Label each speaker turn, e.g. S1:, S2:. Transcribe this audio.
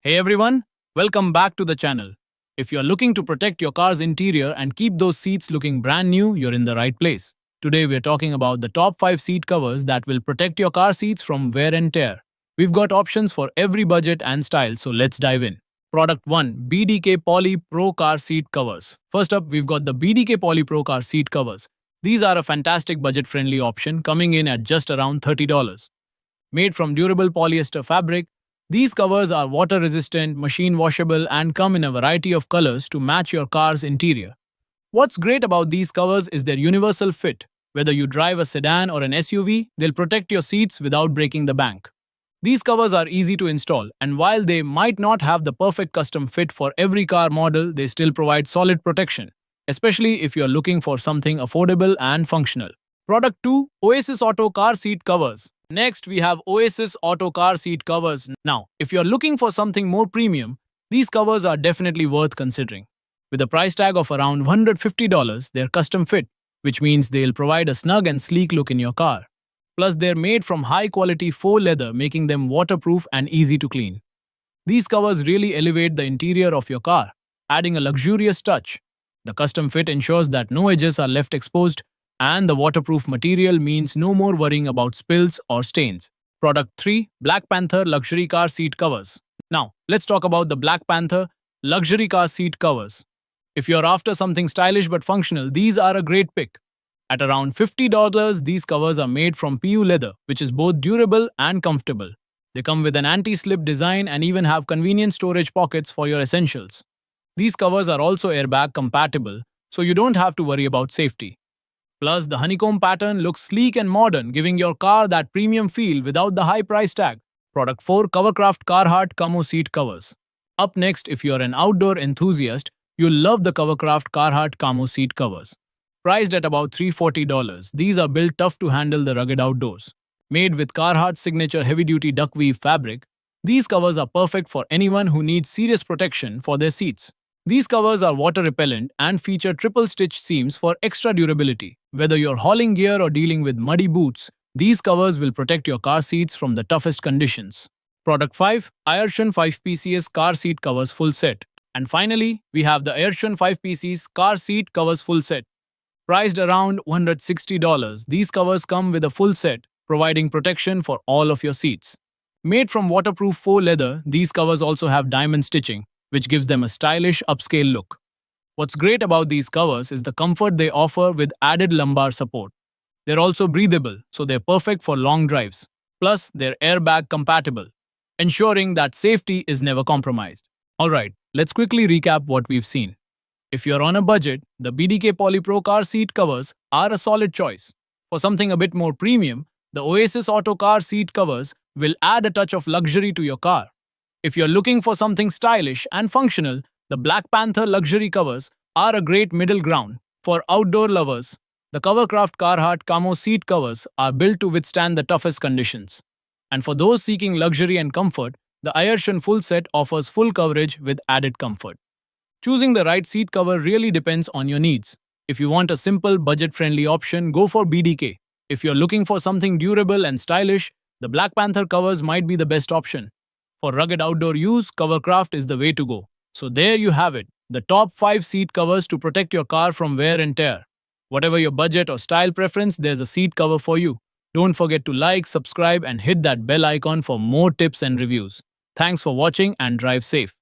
S1: Hey everyone, welcome back to the channel. If you're looking to protect your car's interior and keep those seats looking brand new, you're in the right place. Today we're talking about the top 5 seat covers that will protect your car seats from wear and tear. We've got options for every budget and style, so let's dive in. Product 1, BDK PolyPro Car Seat Covers. First up, we've got the BDK PolyPro Car Seat Covers. These are a fantastic budget-friendly option coming in at just around $30. Made from durable polyester fabric, these covers are water resistant, machine washable, and come in a variety of colors to match your car's interior. What's great about these covers is their universal fit. Whether you drive a sedan or an SUV, they'll protect your seats without breaking the bank. These covers are easy to install, and while they might not have the perfect custom fit for every car model, they still provide solid protection, especially if you're looking for something affordable and functional. Product 2, OASIS Auto Car Seat Covers. Next, we have OASIS Auto Car Seat Covers. Now, if you're looking for something more premium, these covers are definitely worth considering. With a price tag of around $150, they're custom fit, which means they'll provide a snug and sleek look in your car. Plus, they're made from high-quality faux leather, making them waterproof and easy to clean. These covers really elevate the interior of your car, adding a luxurious touch. The custom fit ensures that no edges are left exposed, and the waterproof material means no more worrying about spills or stains. Product 3, Black Panther Luxury Car Seat Covers. Now, let's talk about the Black Panther Luxury Car Seat Covers. If you're after something stylish but functional, these are a great pick. At around $50, these covers are made from PU leather, which is both durable and comfortable. They come with an anti-slip design and even have convenient storage pockets for your essentials. These covers are also airbag compatible, so you don't have to worry about safety. Plus, the honeycomb pattern looks sleek and modern, giving your car that premium feel without the high price tag. Product 4, Covercraft Carhartt Camo Seat Covers. Up next, if you're an outdoor enthusiast, you'll love the Covercraft Carhartt Camo Seat Covers. Priced at about $340, these are built tough to handle the rugged outdoors. Made with Carhartt's signature heavy-duty duckweave fabric, these covers are perfect for anyone who needs serious protection for their seats. These covers are water repellent and feature triple stitch seams for extra durability. Whether you're hauling gear or dealing with muddy boots, these covers will protect your car seats from the toughest conditions. Product 5, Aierxuan 5PCS Car Seat Covers Full Set. And finally, we have the Aierxuan 5PCS Car Seat Covers Full Set. Priced around $160, these covers come with a full set, providing protection for all of your seats. Made from waterproof faux leather, these covers also have diamond stitching, which gives them a stylish upscale look. What's great about these covers is the comfort they offer with added lumbar support. They're also breathable, so they're perfect for long drives. Plus, they're airbag compatible, ensuring that safety is never compromised. Alright, let's quickly recap what we've seen. If you're on a budget, the BDK PolyPro Car Seat Covers are a solid choice. For something a bit more premium, the OASIS Auto Car Seat Covers will add a touch of luxury to your car. If you're looking for something stylish and functional, the Black Panther luxury covers are a great middle ground. For outdoor lovers, the Covercraft Carhartt Camo Seat Covers are built to withstand the toughest conditions. And for those seeking luxury and comfort, the Aierxuan Full Set offers full coverage with added comfort. Choosing the right seat cover really depends on your needs. If you want a simple, budget-friendly option, go for BDK. If you're looking for something durable and stylish, the Black Panther covers might be the best option. For rugged outdoor use, Covercraft is the way to go. So there you have it, the top 5 seat covers to protect your car from wear and tear. Whatever your budget or style preference, there's a seat cover for you. Don't forget to like, subscribe, and hit that bell icon for more tips and reviews. Thanks for watching and drive safe.